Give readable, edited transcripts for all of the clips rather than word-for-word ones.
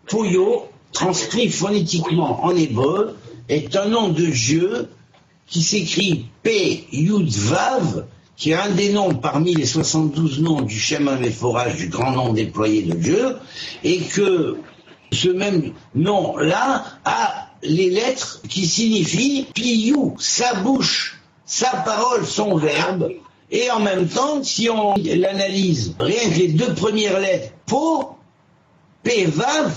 Poyo, transcrit phonétiquement en hébreu, est un nom de Dieu qui s'écrit P-Yud-Vav, qui est un des noms parmi les 72 noms du Shem HaMeforach, du grand nom déployé de Dieu, et que ce même nom-là a les lettres qui signifient Piyou, sa bouche, sa parole, son verbe, et en même temps, si on l'analyse, rien que les deux premières lettres, Po, P-Vav,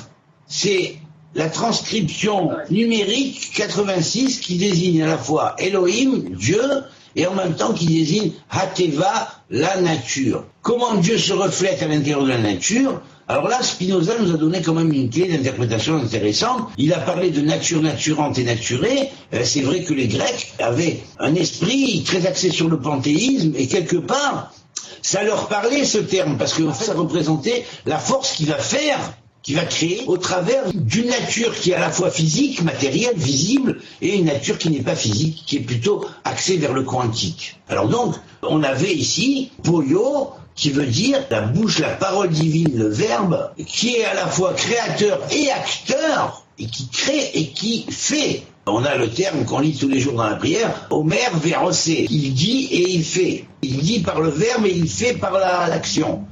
c'est la transcription numérique 86 qui désigne à la fois Elohim, Dieu, et en même temps qui désigne Hateva, la nature. Comment Dieu se reflète à l'intérieur de la nature? Alors là, Spinoza nous a donné quand même une clé d'interprétation intéressante. Il a parlé de nature naturante et naturée. C'est vrai que les Grecs avaient un esprit très axé sur le panthéisme, et quelque part, ça leur parlait ce terme, parce que en fait, ça représentait la force qui va faire, qui va créer au travers d'une nature qui est à la fois physique, matérielle, visible, et une nature qui n'est pas physique, qui est plutôt axée vers le quantique. Alors donc, on avait ici Poyo, qui veut dire la bouche, la parole divine, le verbe, qui est à la fois créateur et acteur, et qui crée et qui fait. On a le terme qu'on lit tous les jours dans la prière, Omer Verosé. Il dit et il fait. Il dit par le verbe et il fait par l'action.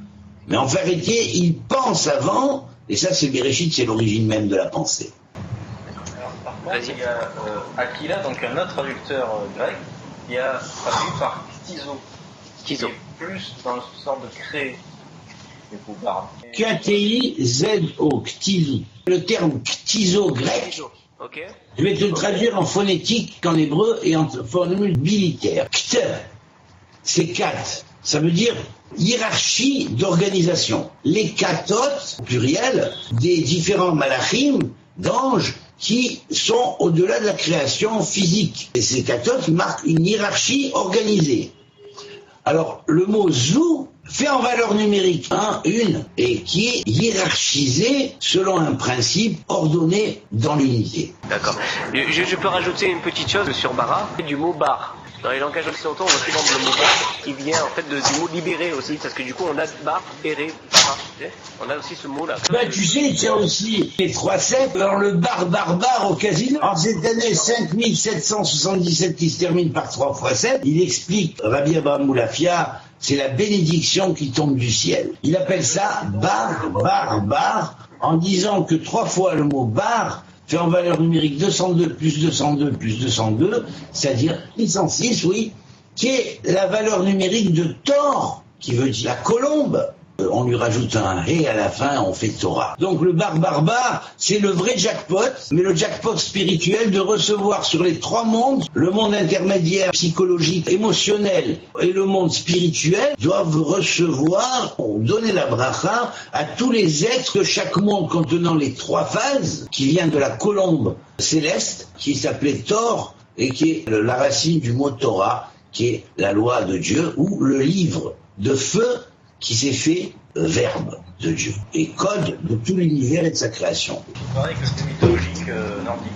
Mais en vérité, il pense avant, et ça c'est Bereshit, c'est l'origine même de la pensée. Alors, par contre, il y a Aquila, donc un autre traducteur grec, qui a traduit par Ktizo. Ktizo. Plus dans le sort de créer. K-T-I-Z-O, Ktizo. Le terme Ktizo grec, okay. Je vais te le traduire en phonétique, en hébreu et en formule militaire. Kt, c'est kat. Ça veut dire hiérarchie d'organisation. Les katotes, au pluriel, des différents malachim, d'anges, qui sont au-delà de la création physique. Et ces katotes marquent une hiérarchie organisée. Alors, le mot zou fait en valeur numérique 1, une, et qui est hiérarchisé selon un principe ordonné dans l'unité. D'accord. Je peux rajouter une petite chose sur bara, du mot bar. Dans les langages occidentaux, on va souvent le mot bar, qui vient en fait du mot libéré aussi, parce que du coup on a bar, béré, bara. On a aussi ce mot-là. Bah tu sais, il y a aussi les 3-7, alors le bar au casino. En cette année 5777 qui se termine par 3 x 7, il explique, Rabbi Abraham Moulafia, c'est la bénédiction qui tombe du ciel. Il appelle ça bar, en disant que 3 fois le mot bar fait en valeur numérique 202 plus 202 plus 202, c'est-à-dire 606, oui, qui est la valeur numérique de Thor, qui veut dire la colombe. On lui rajoute un « et » à la fin, on fait Torah. Donc le bar, c'est le vrai jackpot, mais le jackpot spirituel de recevoir sur les 3 mondes, le monde intermédiaire, psychologique, émotionnel et le monde spirituel, doivent recevoir, donner la bracha à tous les êtres de chaque monde contenant les 3 phases, qui vient de la colombe céleste, qui s'appelait Thor, et qui est la racine du mot Torah, qui est la loi de Dieu, ou le livre de feu, qui s'est fait verbe de Dieu et code de tout l'univers et de sa création. Pareil que c'est mythologique nordique.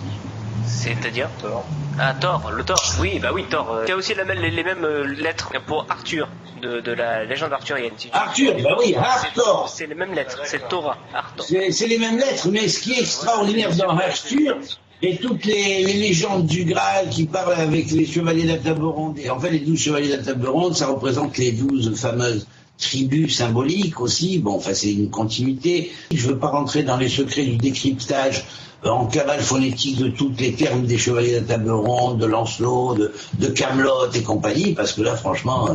C'est-à-dire Thor. Ah, Thor, le Thor. Oui, bah oui, Thor. Il y a aussi les mêmes lettres pour Arthur, de la légende arthurienne. Arthur, bah oui, Arthur. C'est les mêmes lettres, c'est Torah, Arthur. C'est les mêmes lettres, mais ce qui est extraordinaire dans Arthur, et toutes les légendes du Graal qui parlent avec les chevaliers de la table ronde, et en fait les 12 chevaliers de la table ronde, ça représente les 12 fameuses tribus symboliques aussi, bon, enfin c'est une continuité. Je ne veux pas rentrer dans les secrets du décryptage en cavale phonétique de tous les termes des chevaliers de la table ronde, de Lancelot, de Camelot et compagnie, parce que là franchement,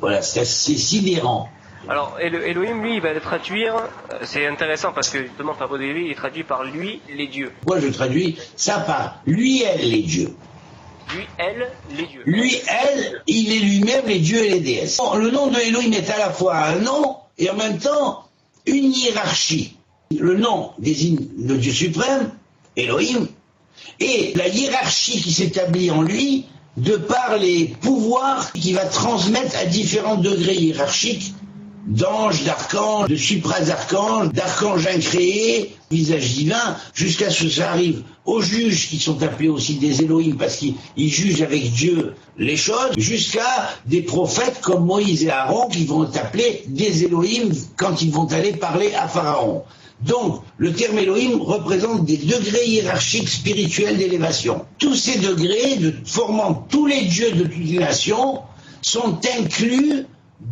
voilà, c'est sidérant. Alors Elohim, lui, il va le traduire, c'est intéressant parce que justement Pablo Devi, il traduit par lui, les dieux. Moi je traduis ça par lui, elle, les dieux. Lui, elle, les dieux. Lui, elle, il est lui-même les dieux et les déesses. Le nom de Elohim est à la fois un nom et en même temps une hiérarchie. Le nom désigne le Dieu suprême, Elohim, et la hiérarchie qui s'établit en lui de par les pouvoirs qu'il va transmettre à différents degrés hiérarchiques d'anges, d'archanges, de supra-archanges, d'archanges incréés, visage divin, jusqu'à ce que ça arrive aux juges qui sont appelés aussi des Elohim parce qu'ils jugent avec Dieu les choses, jusqu'à des prophètes comme Moïse et Aaron qui vont être appelés des Elohim quand ils vont aller parler à Pharaon. Donc, le terme Elohim représente des degrés hiérarchiques spirituels d'élévation. Tous ces degrés, formant tous les dieux de toutes les nations, sont inclus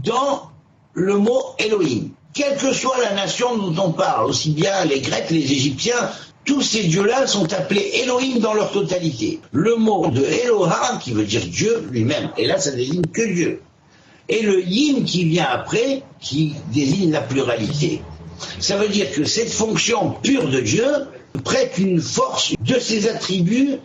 dans le mot Elohim. Quelle que soit la nation dont on parle, aussi bien les Grecs, les Égyptiens, tous ces dieux-là sont appelés Elohim dans leur totalité. Le mot de Eloha, qui veut dire Dieu lui-même, et là ça désigne que Dieu. Et le Yim qui vient après, qui désigne la pluralité. Ça veut dire que cette fonction pure de Dieu prête une force de ses attributs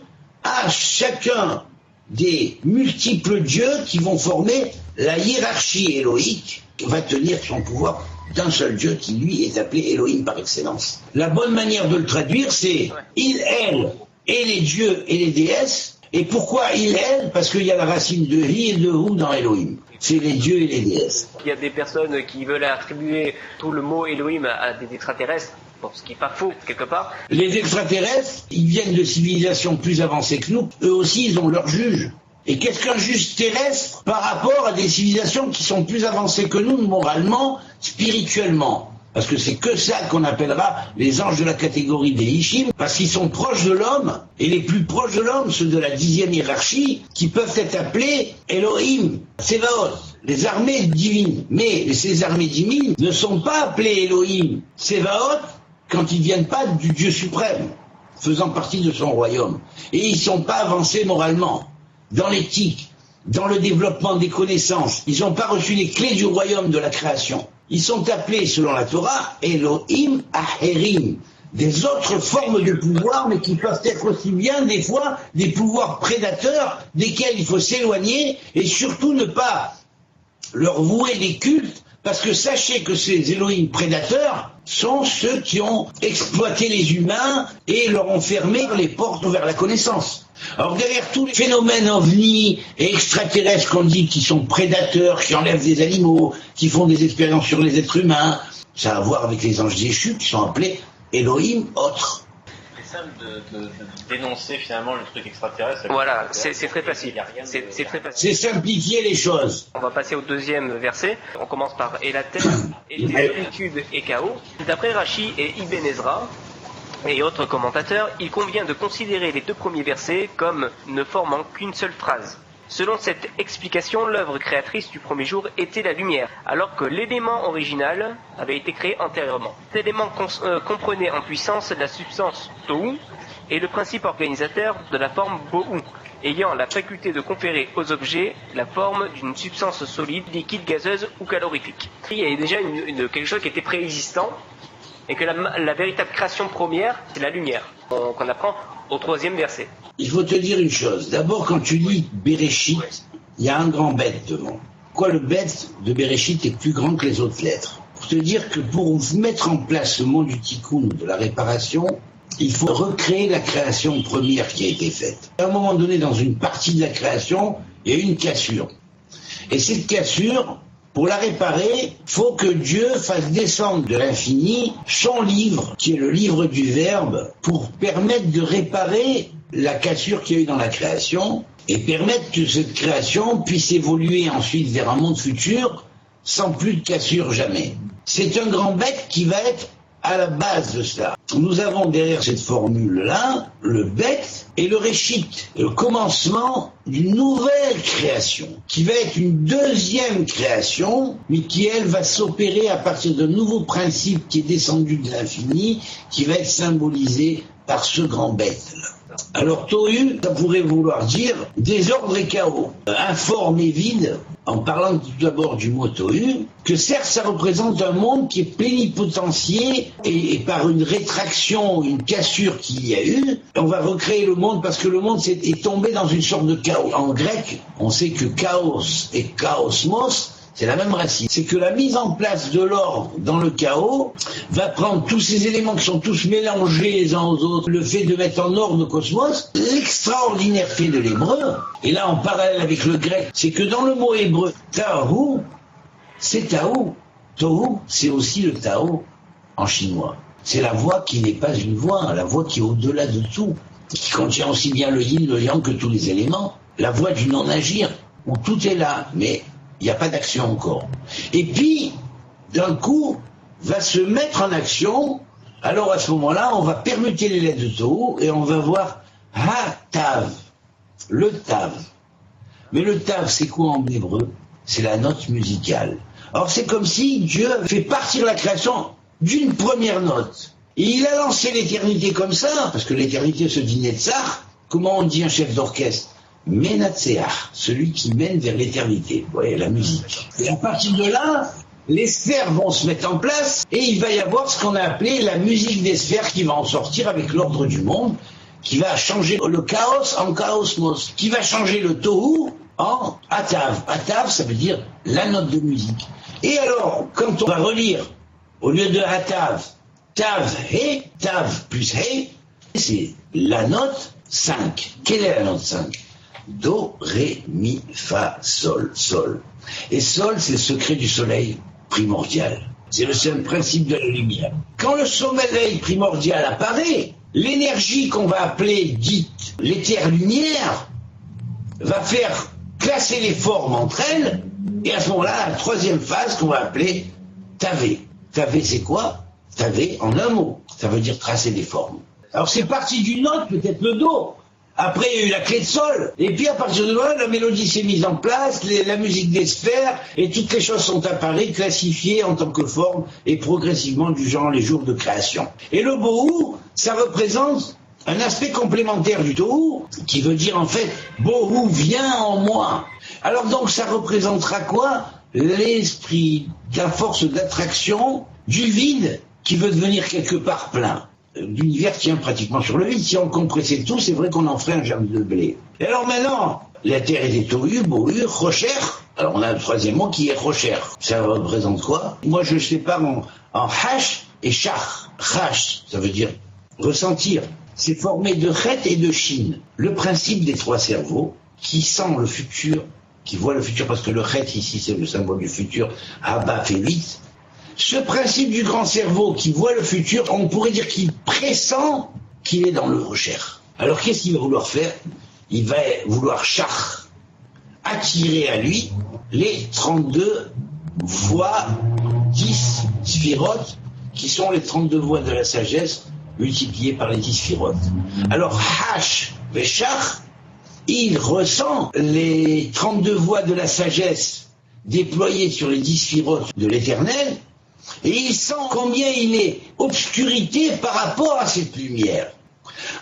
à chacun des multiples dieux qui vont former la hiérarchie éloïque, qui va tenir son pouvoir d'un seul Dieu qui, lui, est appelé Elohim par excellence. La bonne manière de le traduire, c'est il, elle, et les dieux et les déesses. Et pourquoi il, elle? Parce qu'il y a la racine de hi et de hu dans Elohim. C'est les dieux et les déesses. Il y a des personnes qui veulent attribuer tout le mot Elohim à des extraterrestres, bon, ce qui n'est pas faux, quelque part. Les extraterrestres, ils viennent de civilisations plus avancées que nous. Eux aussi, ils ont leur juge. Et qu'est-ce qu'un juge terrestre par rapport à des civilisations qui sont plus avancées que nous, moralement, spirituellement? Parce que c'est que ça qu'on appellera les anges de la catégorie des Ishim, parce qu'ils sont proches de l'homme, et les plus proches de l'homme, ceux de la 10e hiérarchie, qui peuvent être appelés Elohim, Tsevaot, les armées divines. Mais ces armées divines ne sont pas appelées Elohim, Tsevaot, quand ils viennent pas du Dieu suprême, faisant partie de son royaume. Et ils sont pas avancés moralement, dans l'éthique, dans le développement des connaissances. Ils n'ont pas reçu les clés du royaume de la création. Ils sont appelés, selon la Torah, Elohim Aherim, des autres formes de pouvoir, mais qui peuvent être aussi bien, des fois, des pouvoirs prédateurs, desquels il faut s'éloigner, et surtout ne pas leur vouer des cultes, parce que sachez que ces Elohim prédateurs sont ceux qui ont exploité les humains et leur ont fermé les portes vers la connaissance. Alors derrière tous les phénomènes ovnis et extraterrestres qu'on dit qui sont prédateurs, qui enlèvent des animaux, qui font des expériences sur les êtres humains, ça a à voir avec les anges déchus qui sont appelés Elohim autres. C'est simple de dénoncer finalement le truc extraterrestre. Voilà, c'est très facile. C'est très facile. C'est simplifier les choses. On va passer au deuxième verset. On commence par « Et la terre était solitude et chaos ». D'après Rashi et Ibn Ezra et autres commentateurs, il convient de considérer les deux premiers versets comme ne formant qu'une seule phrase. Selon cette explication, l'œuvre créatrice du premier jour était la lumière, alors que l'élément original avait été créé antérieurement. Cet élément comprenait en puissance la substance Tohu et le principe organisateur de la forme Bohu, ayant la faculté de conférer aux objets la forme d'une substance solide, liquide, gazeuse ou calorifique. Il y avait déjà quelque chose qui était préexistant, et que la véritable création première, c'est la lumière, qu'on apprend au troisième verset. Il faut te dire une chose. D'abord, quand tu lis Bereshit, il y a un grand bête devant. Pourquoi le bête de Bereshit est plus grand que les autres lettres? Pour te dire que pour mettre en place ce monde du tikkun, de la réparation, il faut recréer la création première qui a été faite. À un moment donné, dans une partie de la création, il y a eu une cassure. Et cette cassure, pour la réparer, faut que Dieu fasse descendre de l'infini son livre, qui est le livre du Verbe, pour permettre de réparer la cassure qu'il y a eu dans la création et permettre que cette création puisse évoluer ensuite vers un monde futur sans plus de cassure jamais. C'est un grand bête qui va être à la base de cela. Nous avons derrière cette formule-là le bête et le réchit, le commencement d'une nouvelle création, qui va être une deuxième création, mais qui, elle, va s'opérer à partir d'un nouveau principe qui est descendu de l'infini, qui va être symbolisé par ce grand bête-là. Alors, Tohu, ça pourrait vouloir dire désordre et chaos, informe et vide, en parlant tout d'abord du mot Tohu, que certes ça représente un monde qui est plénipotentiaire et par une rétraction, une cassure qu'il y a eu, on va recréer le monde parce que le monde est tombé dans une sorte de chaos. En grec, on sait que chaos et chaosmos, c'est la même racine. C'est que la mise en place de l'ordre dans le chaos va prendre tous ces éléments qui sont tous mélangés les uns aux autres, le fait de mettre en ordre le cosmos, l'extraordinaire fait de l'hébreu, et là en parallèle avec le grec, c'est que dans le mot hébreu, Tahu, c'est Tahu. Tohu, c'est aussi le Tao en chinois. C'est la voix qui n'est pas une voix, la voix qui est au-delà de tout, qui contient aussi bien le yin, le yang que tous les éléments, la voix du non-agir, où tout est là, mais il n'y a pas d'action encore. Et puis, d'un coup, va se mettre en action Alors à ce moment-là, on va permuter les lettres de Tohu et on va voir Ha-Tav, le Tav. Mais le Tav, c'est quoi en hébreu? C'est la note musicale. Alors c'est comme si Dieu fait partir la création d'une première note. Et il a lancé l'éternité comme ça, parce que l'éternité se dit Netzach. Comment on dit un chef d'orchestre? Menatseach, celui qui mène vers l'éternité. Vous voyez, la musique. Et à partir de là, les sphères vont se mettre en place et il va y avoir ce qu'on a appelé la musique des sphères qui va en sortir avec l'ordre du monde, qui va changer le chaos en chaosmos, qui va changer le tohu en atav. Atav, ça veut dire la note de musique. Et alors, quand on va relire, au lieu de atav, tav, he, tav plus he, c'est la note 5. Quelle est la note 5? Do, ré, mi, fa, sol, sol. Et sol, c'est le secret du soleil primordial. C'est le seul principe de la lumière. Quand le soleil primordial apparaît, l'énergie qu'on va appeler dite l'éther-lumière va faire classer les formes entre elles, et à ce moment-là, la troisième phase qu'on va appeler tavé. Tavé, c'est quoi? Tavé, en un mot, ça veut dire tracer des formes. Alors c'est parti d'une note, peut-être le do. Après, il y a eu la clé de sol. Et puis, à partir de là, la mélodie s'est mise en place, la musique des sphères, et toutes les choses sont apparues, classifiées en tant que forme, et progressivement du genre les jours de création. Et le bohu, ça représente un aspect complémentaire du tohu, qui veut dire en fait, bohu vient en moi. Alors donc, ça représentera quoi? L'esprit, la force d'attraction du vide qui veut devenir quelque part plein. L'univers tient pratiquement sur le vide. Si on compressait tout, c'est vrai qu'on en ferait un germe de blé. Et alors maintenant, la terre était tohu, bohu, rocher. Alors on a le troisième mot qui est rocher. Ça représente quoi? Moi je sépare en hash et shach. Hash, ça veut dire ressentir. C'est formé de chet et de shin. Le principe des trois cerveaux qui sent le futur, qui voit le futur, parce que le chet ici c'est le symbole du futur, Abba fait 8. Ce principe du grand cerveau qui voit le futur, on pourrait dire qu'il pressent qu'il est dans le rocher. Alors qu'est-ce qu'il va vouloir faire? Il va vouloir attirer à lui les 32 voies 10 sphirotes, qui sont les 32 voies de la sagesse multipliées par les 10 sphirotes. Alors Hash et Shach, il ressent les 32 voies de la sagesse déployées sur les 10 sphirotes de l'éternel, et il sent combien il est obscurité par rapport à cette lumière.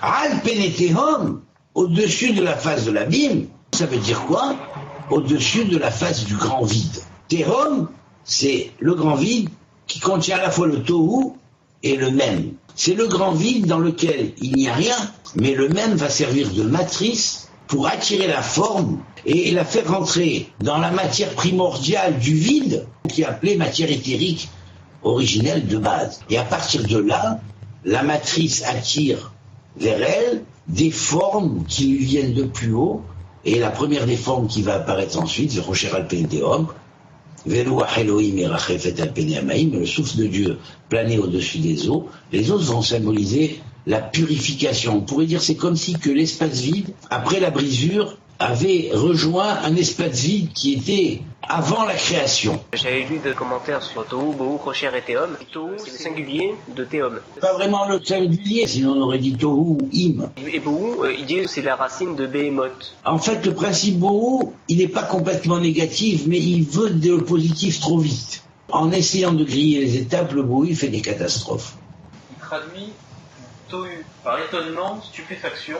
Al penetehom, au-dessus de la face de l'abîme, ça veut dire quoi? Au-dessus de la face du grand vide. Tehom, c'est le grand vide qui contient à la fois le tohu et le même. C'est le grand vide dans lequel il n'y a rien, mais le même va servir de matrice pour attirer la forme et la faire rentrer dans la matière primordiale du vide, qui est appelée matière éthérique originelle de base. Et à partir de là, la matrice attire vers elle des formes qui lui viennent de plus haut, et la première des formes qui va apparaître ensuite, c'est Rocher Alpenteom, Veluach Elohim Erachefet Alpeneamaim, le souffle de Dieu plané au-dessus des eaux. Les eaux vont symboliser la purification. On pourrait dire c'est comme si que l'espace vide, après la brisure, avait rejoint un espace vide qui était avant la création. J'avais lu des commentaires sur Tohu, Bohu, Rocher et Théom. Tohu, c'est le singulier de Théom. Pas vraiment le singulier, sinon on aurait dit Tohu ou Im. Et Bohu, il dit que c'est la racine de Behemoth. En fait, le principe Bohu, il n'est pas complètement négatif, mais il veut de positif trop vite. En essayant de griller les étapes, le Bohu fait des catastrophes. Il traduit Tohu par étonnement, stupéfaction.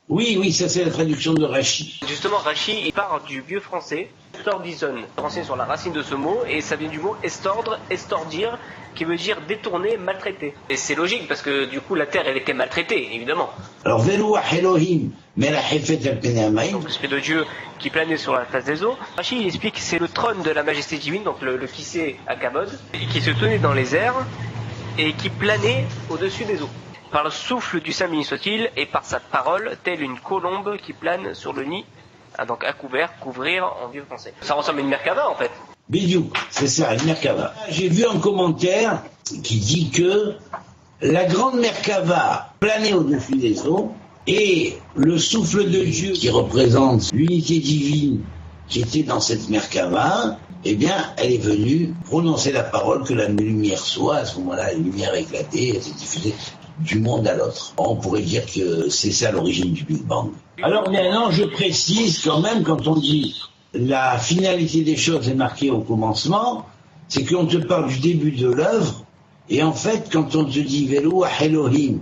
Oui, ça c'est la traduction de Rashi. Justement, Rashi, il part du vieux français, estordison, renseigné sur la racine de ce mot, et ça vient du mot estordre, estordir, qui veut dire détourner, maltraiter. Et c'est logique, parce que du coup, la terre, elle était maltraitée, évidemment. Alors, Veluach Elohim, Melachefet Alpeneamaim. Donc, l'esprit de Dieu qui planait sur la face des eaux. Rashi, il explique que c'est le trône de la majesté divine, donc le Kissé à Kabod, qui se tenait dans les airs, et qui planait au-dessus des eaux. Par le souffle du Saint béni soit-il, et par sa parole, telle une colombe qui plane sur le nid, donc à couvert, couvrir en vieux français. Ça ressemble à une Merkava en fait. Bidou, c'est ça, une Merkava. J'ai vu un commentaire qui dit que la grande Merkava planait au-dessus des eaux, et le souffle de Dieu qui représente l'unité divine qui était dans cette Merkava, eh bien, elle est venue prononcer la parole que la lumière soit. À ce moment-là, la lumière a éclaté, elle s'est diffusée du monde à l'autre. On pourrait dire que c'est ça l'origine du Big Bang. Alors maintenant, je précise quand même, quand on dit la finalité des choses est marquée au commencement, c'est qu'on te parle du début de l'œuvre, et en fait, quand on te dit Velouah Elohim,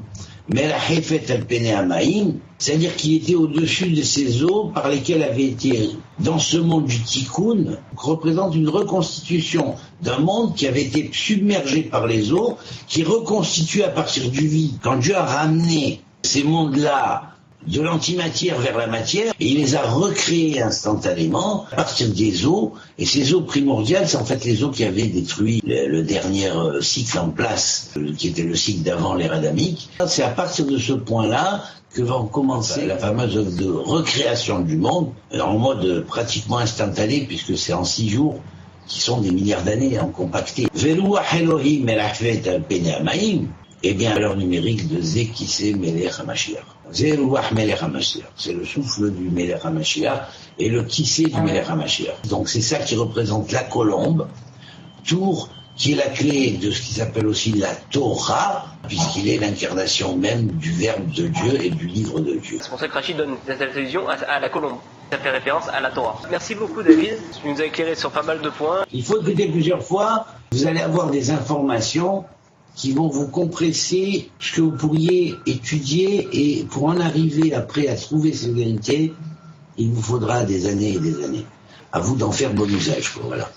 Melachefet al-Pene Amaim, c'est-à-dire qu'il était au-dessus de ces eaux par lesquelles avait été, dans ce monde du Tikkun, représente une reconstitution d'un monde qui avait été submergé par les eaux, qui reconstitue à partir du vide. Quand Dieu a ramené ces mondes-là de l'antimatière vers la matière, et il les a recréés instantanément à partir des eaux, et ces eaux primordiales, c'est en fait les eaux qui avaient détruit le dernier cycle en place, qui était le cycle d'avant l'ère adamique. C'est à partir de ce point-là que va commencer la fameuse œuvre de recréation du monde, en mode pratiquement instantané, puisque c'est en 6 jours, qui sont des milliards d'années en compacté. Velouah Elohim Melachvet al-Pene Amaim, eh bien, l'heure numérique de Zekissé Melech HaMashiach. Zerouach Melech HaMashiach. C'est le souffle du Melech HaMashiach et le Kissé du Melech HaMashiach. Donc, c'est ça qui représente la colombe, tour qui est la clé de ce qui s'appelle aussi la Torah, puisqu'il est l'incarnation même du Verbe de Dieu et du livre de Dieu. C'est pour ça que Rachid donne cette allusion à la colombe. Ça fait référence à la Torah. Merci beaucoup, David. Tu nous as éclairé sur pas mal de points. Il faut écouter plusieurs fois. Vous allez avoir des informations qui vont vous compresser ce que vous pourriez étudier, et pour en arriver après à trouver ces vérités, il vous faudra des années et des années. À vous d'en faire bon usage, voilà.